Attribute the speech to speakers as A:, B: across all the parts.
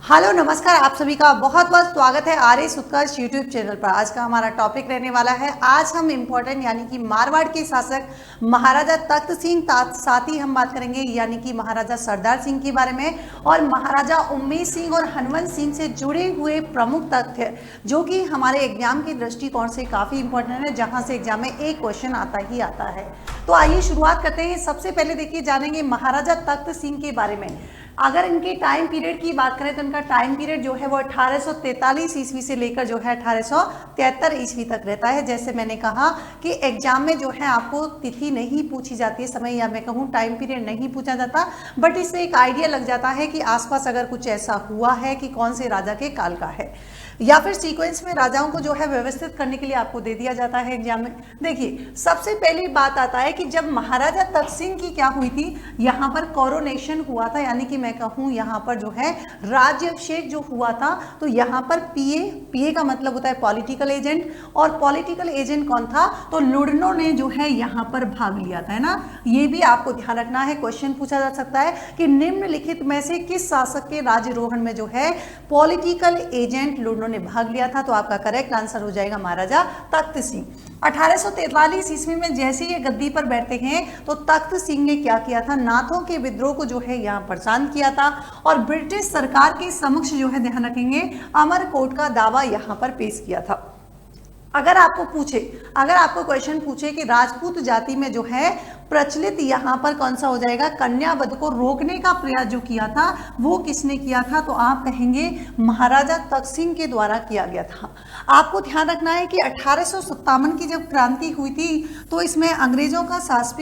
A: Hello नमस्कार, आप सभी का बहुत बहुत स्वागत है आर्यस उत्कर्ष यूट्यूब चैनल पर। आज का हमारा टॉपिक रहने वाला है, आज हम इम्पोर्टेंट यानी कि मारवाड़ के शासक महाराजा तख्त सिंह साथ ही हम बात करेंगे यानी कि महाराजा सरदार सिंह के बारे में और महाराजा उम्मेद सिंह और हनुमंत सिंह से जुड़े हुए प्रमुख तथ्य जो कि हमारे एग्जाम के दृष्टिकोण से काफ़ी इंपॉर्टेंट है, जहाँ से एग्जाम में एक क्वेश्चन आता ही आता है। तो आइए शुरुआत करते हैं। सबसे पहले देखिए जानेंगे महाराजा तख्त सिंह के बारे में। अगर इनके टाइम पीरियड की बात करें तो इनका टाइम पीरियड जो है वो 1843 ईस्वी से लेकर जो है 1873 ईस्वी तक रहता है। जैसे मैंने कहा कि एग्जाम में जो है आपको तिथि नहीं पूछी जाती है, समय या मैं कहूँ टाइम पीरियड नहीं पूछा जाता, बट इससे एक आइडिया लग जाता है कि आसपास अगर कुछ ऐसा हुआ है कि कौन से राजा के काल का है, या फिर सीक्वेंस में राजाओं को जो है व्यवस्थित करने के लिए आपको दे दिया जाता है एग्जाम में। देखिए सबसे पहली बात आता है कि जब महाराजा तख्त सिंह की क्या हुई थी, यहाँ पर कोरोनेशन हुआ था, यानी कि मैं कहूँ यहाँ पर जो है राज्याभिषेक जो हुआ था, तो यहाँ पर पीए का मतलब होता है पॉलिटिकल एजेंट, और पॉलिटिकल एजेंट कौन था, तो लुड़नों ने जो है यहाँ पर भाग लिया था, है ना। ये भी आपको ध्यान रखना है, क्वेश्चन पूछा जा सकता है कि निम्नलिखित में से किस शासक के राज्यारोहण में जो है पॉलिटिकल एजेंट लुड़नों ने भाग लिया था। तो आपका करेक्ट आंसर हो जाएगा महाराजा तख्त सिंह। 1843 ईस्वी में जैसे ये गद्दी पर बैठते हैं तो तख्त सिंह ने क्या किया था, नाथों के विद्रोह को जो है यहाँ पर शांत किया था और ब्रिटिश सरकार के समक्ष जो है ध्यान रखेंगे अमरकोट का दावा यहाँ पर पेश किया था। अगर आपको क्वेश्चन पूछे कि राजपूत जाति में जो है प्रचलित यहाँ पर कौन सा हो जाएगा, कन्यावध को रोकने का प्रयास जो किया था वो किसने किया था, तो आप कहेंगे महाराजा तख्त सिंह के द्वारा किया गया था। आपको ध्यान रखना है कि 1857 की जब क्रांति हुई थी तो इसमें अंग्रेजों का साथ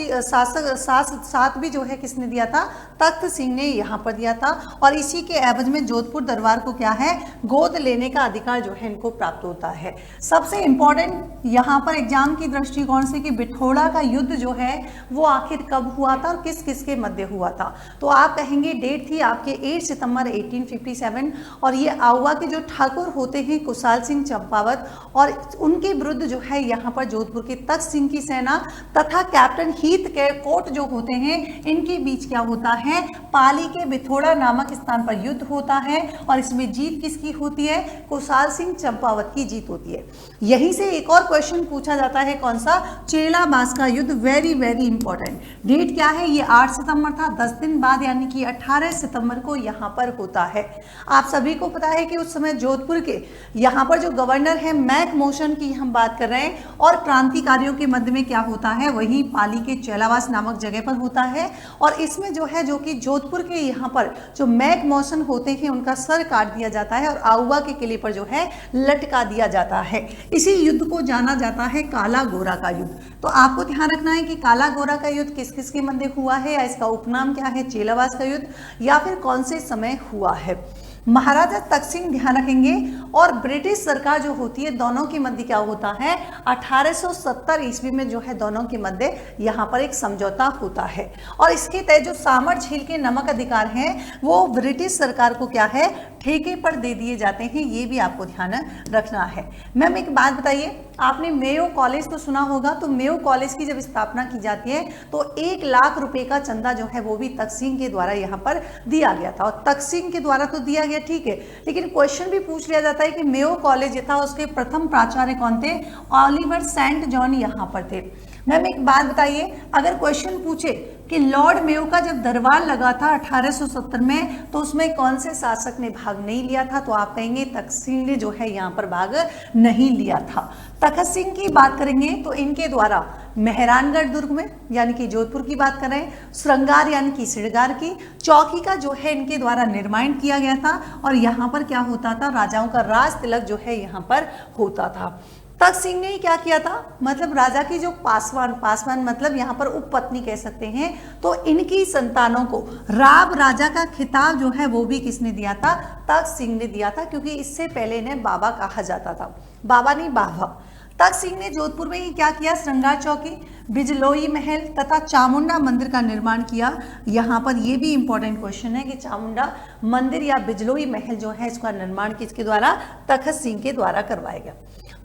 A: भी जो है किसने दिया था, तख्त सिंह ने यहाँ पर दिया था, और इसी के एवज में जोधपुर दरबार को क्या है, गोद लेने का अधिकार जो है इनको प्राप्त होता है। सबसे इंपॉर्टेंट यहाँ पर एग्जाम की दृष्टिकोण से कि बिठौड़ा का युद्ध जो है वो आखिर कब हुआ था और किस किस के मध्य हुआ था, तो आप कहेंगे डेट थी आपके 8 सितंबर 1857, और ये आउवा के जो ठाकुर होते हैं कुशाल सिंह चंपावत और उनके विरुद्ध जो है यहाँ पर जोधपुर के तख्त सिंह की सेना तथा कैप्टन हीथ के कोट जो होते हैं इनके बीच क्या होता है, पाली के बिथोड़ा नामक स्थान पर युद्ध होता है, और इसमें जीत किसकी होती है, कुशाल सिंह चंपावत की जीत होती है। यहीं से एक और क्वेश्चन पूछा जाता है, कौन सा, चेलाबास का युद्ध। Very very important. डेट क्या है, ये 8 सितंबर था, 10 दिन बाद यानी कि 18 सितंबर को यहाँ पर होता है। आप सभी को पता है कि उस समय जोधपुर के यहाँ पर जो गवर्नर है मैक मोशन की हम बात कर रहे हैं, और क्रांतिकारियों के मध्य में क्या होता है, वही पाली के चेलावास नामक जगह पर होता है, और इसमें जो है जो कि जोधपुर के यहाँ पर जो मैक मोशन होते हैं उनका सर काट दिया जाता है और आउवा के किले पर जो है लटका दिया जाता है। इसी युद्ध को जाना जाता है काला गोरा का युद्ध। तो आपको ध्यान रखना है कि काला गोरा का युद्ध किस किस के मध्य हुआ है, या इसका उपनाम क्या है, चेलावास का युद्ध, या फिर कौन से समय हुआ है। महाराजा तख्त सिंह ध्यान रखेंगे और ब्रिटिश सरकार जो होती है दोनों के मध्य क्या होता है, 1870 ईस्वी में जो है दोनों के मध्य यहाँ पर एक समझौता होता है, और इसके तहत जो सामर झील के नमक अधिकार हैं वो ब्रिटिश सरकार को क्या है, ठेके पर दे दिए जाते हैं। ये भी आपको ध्यान रखना है। मैम एक बात बताइए, आपने मेयो कॉलेज तो सुना होगा, तो मेयो कॉलेज की जब स्थापना की जाती है तो 1 लाख रुपए का चंदा जो है वो भी तख्त सिंह के द्वारा यहाँ पर दिया गया था, और तख्त सिंह के द्वारा तो दिया गया, ठीक है, लेकिन क्वेश्चन भी पूछ लिया जाता है कि मेयो कॉलेज था उसके प्रथम प्राचार्य कौन थे, ओलिवर सेंट जॉन यहाँ पर थे। मैम एक बात बताइए, अगर क्वेश्चन पूछे कि लॉर्ड मेयो का जब दरबार लगा था 1870 में तो उसमें कौन से शासक ने भाग नहीं लिया था, तो आप कहेंगे तख्त सिंह ने जो है यहाँ पर भाग नहीं लिया था। तख्त सिंह की बात करेंगे तो इनके द्वारा मेहरानगढ़ दुर्ग में यानी कि जोधपुर की बात करें, श्रृंगार यानी कि सिरगार की चौकी का जो है इनके द्वारा निर्माण किया गया था, और यहाँ पर क्या होता था, राजाओं का राज तिलक जो है यहाँ पर होता था। तख्त सिंह ने क्या किया था, मतलब राजा की जो पासवान मतलब यहाँ पर उपपत्नी कह सकते हैं, तो इनकी संतानों को राब राजा का खिताब जो है वो भी किसने दिया था, तख्त सिंह ने दिया था, क्योंकि इससे पहले इन्हें बाबा कहा जाता था, बाबा नहीं बाबा। तख्त सिंह ने जोधपुर में ही क्या किया, श्रृंगार चौकी, बिजलोई महल तथा चामुंडा मंदिर का निर्माण किया। यहाँ पर ये भी इंपॉर्टेंट क्वेश्चन है कि चामुंडा मंदिर या बिजलोई महल जो है इसका निर्माण किसके द्वारा, तख्त सिंह के द्वारा करवाया गया।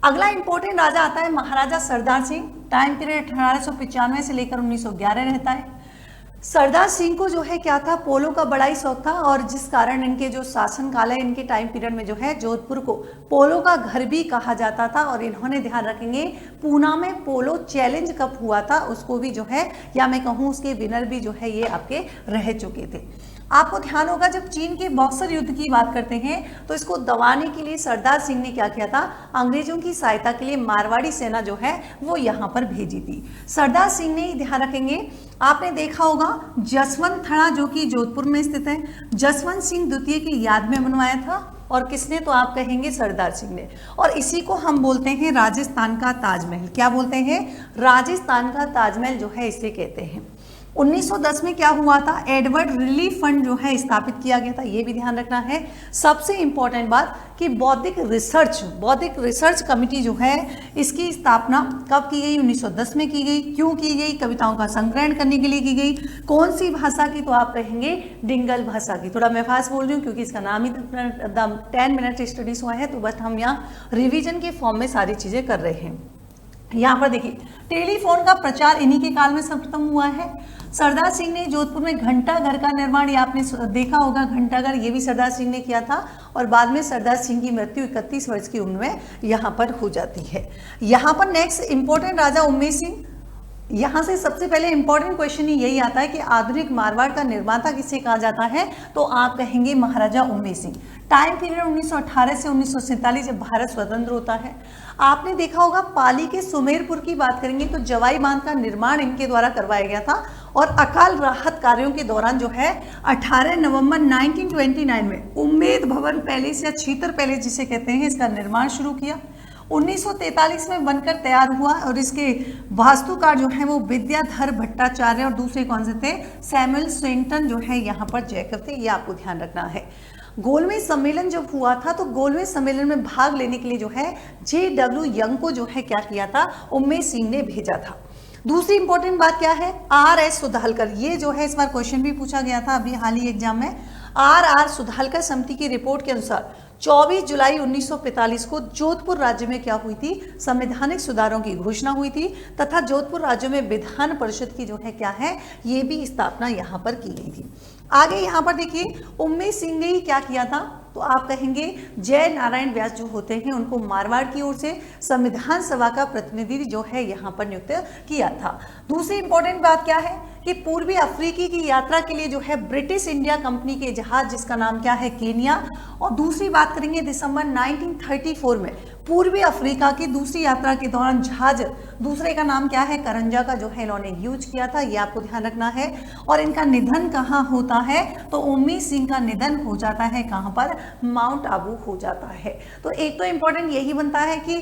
A: अगला इंपॉर्टेंट राजा आता है महाराजा सरदार सिंह। टाइम पीरियड 1895 से लेकर 1911 रहता है। सरदार सिंह को जो है क्या था, पोलो का बड़ा ही शौक था और जिस कारण इनके जो शासन काल है, इनके टाइम पीरियड में जो है जोधपुर को पोलो का घर भी कहा जाता था। और इन्होंने, ध्यान रखेंगे, पूना में पोलो चैलेंज कप हुआ था उसको भी जो है, या मैं कहूँ उसके विनर भी जो है ये आपके रह चुके थे। आपको ध्यान होगा जब चीन के बॉक्सर युद्ध की बात करते हैं तो इसको दबाने के लिए सरदार सिंह ने क्या किया था, अंग्रेजों की सहायता के लिए मारवाड़ी सेना जो है वो यहाँ पर भेजी थी। सरदार सिंह ने, ध्यान रखेंगे, आपने देखा होगा जसवंत थड़ा जो कि जोधपुर में स्थित है, जसवंत सिंह द्वितीय की याद में बनवाया था। और किसने, तो आप कहेंगे सरदार सिंह ने। और इसी को हम बोलते हैं राजस्थान का ताजमहल। क्या बोलते हैं, राजस्थान का ताजमहल जो है इसे कहते हैं। 1910 में क्या हुआ था, एडवर्ड रिलीफ फंड जो है स्थापित किया गया था, ये भी ध्यान रखना है। सबसे इंपॉर्टेंट बात कि बौद्धिक रिसर्च कमेटी जो है इसकी स्थापना कब की गई, 1910 में की गई। क्यों की गई, कविताओं का संग्रहण करने के लिए की गई। कौन सी भाषा की, तो आप कहेंगे डिंगल भाषा की। थोड़ा मैं फास्ट बोल रही हूँ क्योंकि इसका नाम ही 10 मिनट स्टडीज हुआ है, तो बस हम यहाँ रिविजन के फॉर्म में सारी चीजें कर रहे हैं। यहाँ पर देखिए, टेलीफोन का प्रचार इन्हीं के काल में सर्वप्रथम हुआ है। सरदार सिंह ने जोधपुर में घंटा घर का निर्माण, ये आपने देखा होगा, घंटा घर, ये भी सरदार सिंह ने किया था। और बाद में सरदार सिंह की मृत्यु 31 वर्ष की उम्र में यहाँ पर हो जाती है। यहाँ पर नेक्स्ट इंपॉर्टेंट राजा उमेश सिंह। यहाँ से सबसे पहले इंपॉर्टेंट क्वेश्चन ही यही आता है कि आधुनिक मारवाड़ का निर्माता किसे कहा जाता है, तो आप कहेंगे महाराजा उमेश सिंह। टाइम पीरियड 1918 से 1947, जब भारत स्वतंत्र होता है। आपने देखा होगा पाली के सुमेरपुर की बात करेंगे तो जवाई बांध का निर्माण इनके द्वारा करवाया गया था। और अकाल राहत कार्यों के दौरान जो है 18 नवंबर 1929 में उम्मेद भवन पैलेस या छीतर पैलेस जिसे कहते हैं, इसका निर्माण शुरू किया। 1943 में बनकर तैयार हुआ और इसके वास्तुकार जो है वो विद्याधर भट्टाचार्य और दूसरे कौन से थे, सैमुअल स्विंटन जो है यहाँ पर जयकर थे। ये आपको ध्यान रखना है। गोलमेज सम्मेलन जब हुआ था तो गोलमेज सम्मेलन में भाग लेने के लिए जो है JW यंग को जो है क्या किया था, उमेश सिंह ने भेजा था। दूसरी इंपॉर्टेंट बात क्या है, RS सुधालकर। ये जो है इस बार क्वेश्चन भी पूछा गया था अभी हाल ही एग्जाम में। RR सुधालकर समिति की रिपोर्ट के अनुसार 24 जुलाई 1945 को जोधपुर राज्य में क्या हुई थी, संवैधानिक सुधारों की घोषणा हुई थी तथा जोधपुर राज्य में विधान परिषद की जो है क्या है, ये भी स्थापना यहाँ पर की गई थी। आगे यहाँ पर देखिए, उमेश सिंह ने क्या किया था, तो आप कहेंगे जय नारायण व्यास जो होते हैं उनको मारवाड़ की ओर से संविधान सभा का प्रतिनिधि जो है यहाँ पर नियुक्त किया था। दूसरी इंपॉर्टेंट बात क्या है कि पूर्वी अफ्रीकी की यात्रा के लिए जो है ब्रिटिश इंडिया कंपनी के जहाज जिसका नाम क्या है, केनिया। और दूसरी बात करेंगे दिसंबर 1934 में पूर्वी अफ्रीका की दूसरी यात्रा के दौरान जहाज दूसरे का नाम क्या है, करंजा का जो है इन्होंने यूज किया था, ये आपको ध्यान रखना है। और इनका निधन कहाँ होता है, तो उमेश सिंह का निधन हो जाता है कहाँ पर, माउंट आबू हो जाता है। तो एक तो इंपॉर्टेंट यही बनता है कि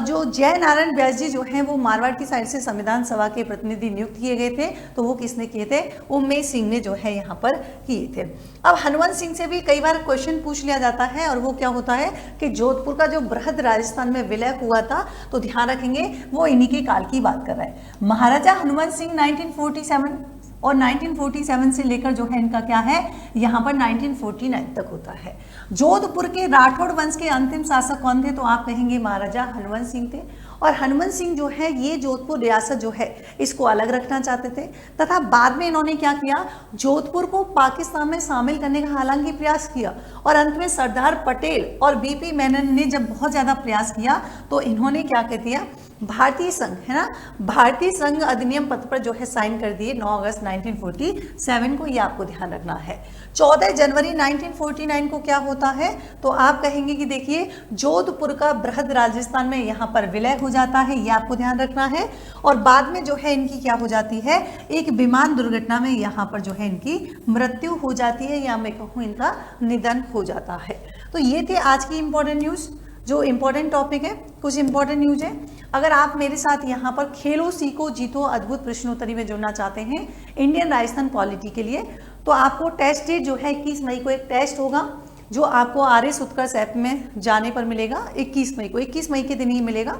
A: जो जय नारायण व्यास जी जो है वो मारवाड़ की साइड से संविधान सभा के प्रतिनिधि नियुक्त किए गए थे, तो वो किसने किए थे, उमेश सिंह ने जो है यहाँ पर किए थे। अब हनुवंत सिंह से भी कई बार क्वेश्चन पूछ लिया जाता है और वो क्या होता है कि जोधपुर का जो बृहद राजस्थान में विलय हुआ था, तो ध्यान रखेंगे वो इन्हीं के काल की बात कर रहा है। महाराजा हनुवंत सिंह 1947 और 1947 से लेकर जो है इनका क्या है, यहाँ पर 1949 तक होता है। जोधपुर के राठौड़ वंश के अंतिम शासक कौन थे, तो आप कहेंगे महाराजा हनुवंत सिंह थे। और हनुवंत सिंह जो है ये जोधपुर रियासत जो है इसको अलग रखना चाहते थे तथा बाद में इन्होंने क्या किया, जोधपुर को पाकिस्तान में शामिल करने का हालांकि प्रयास किया। और अंत में सरदार पटेल और BP मेनन ने जब बहुत ज्यादा प्रयास किया तो इन्होंने क्या कह दिया, भारतीय संघ है ना, भारतीय संघ अधिनियम पत्र पर जो है साइन कर दिए 9 अगस्त 1947 को, ये आपको ध्यान रखना है। 14 जनवरी 1949 को क्या होता है, तो आप कहेंगे कि देखिए जोधपुर का बृहद राजस्थान में यहाँ पर विलय हो जाता है, ये आपको ध्यान रखना है। और बाद में जो है इनकी क्या हो जाती है, एक विमान दुर्घटना में यहाँ पर जो है इनकी मृत्यु हो जाती है, या मैं कहूँ इनका निधन हो जाता है। तो ये थे आज की इंपॉर्टेंट न्यूज, जो इंपॉर्टेंट टॉपिक है, कुछ इंपॉर्टेंट न्यूज है। अगर आप मेरे साथ यहाँ पर खेलो सीखो जीतो अद्भुत प्रश्नोत्तरी में जुड़ना चाहते हैं इंडियन राजस्थान पॉलिटी के लिए, तो आपको टेस्ट डेट जो है 21 मई को एक टेस्ट होगा जो आपको RS उत्कर्ष ऐप में जाने पर मिलेगा। 21 मई को, 21 मई के दिन ही मिलेगा।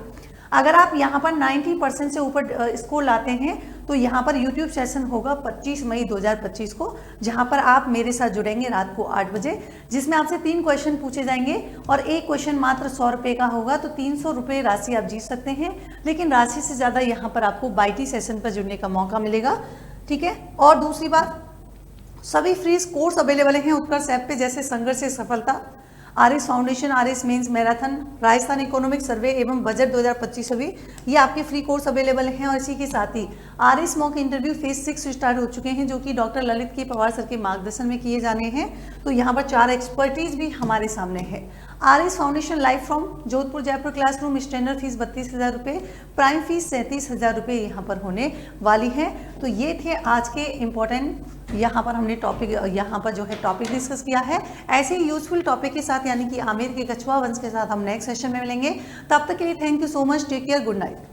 A: अगर आप यहाँ पर 90% से ऊपर स्कोर लाते हैं तो यहाँ पर यूट्यूब सेशन होगा 25 मई 2025 को, जहाँ पर आप मेरे साथ जुड़ेंगे रात को 8 बजे, जिसमें आपसे 3 क्वेश्चन पूछे जाएंगे और एक क्वेश्चन मात्र 100 रुपये का होगा। तो 300 रुपये राशि आप जीत सकते हैं, लेकिन राशि से ज़्यादा यहाँ पर आपको बाईटी सेशन पर जुड़ने का मौका मिलेगा। ठीक है। और दूसरी बात, सभी फ्री कोर्स अवेलेबल हैं उत्कर्ष ऐप पे, जैसे संघर्ष से सफलता, RS foundation, RS men's marathon, Rajasthan economic survey एवं बजट 2025 सभी ये आपके फ्री कोर्स अवेलेबल हैं। और इसी के साथ ही RS mock interview phase 6 start हो चुके हैं, जो कि डॉक्टर ललित के पवार सर के मार्गदर्शन में किए जाने हैं। तो यहाँ पर 4 एक्सपर्टीज भी हमारे सामने है। RS foundation live from Jodhpur Jaipur classroom, standard fees 32,000 रुपये, प्राइम फीस 37,000 रुपये यहाँ पर होने वाली है। तो ये थे आज के इम्पोर्टेंट, यहाँ पर हमने टॉपिक, यहाँ पर जो है टॉपिक डिस्कस किया है। ऐसे ही यूजफुल टॉपिक के साथ यानी कि आमिर के कछुआ वंश के साथ हम नेक्स्ट सेशन में मिलेंगे। तब तक के लिए thank you so much, take care, good night.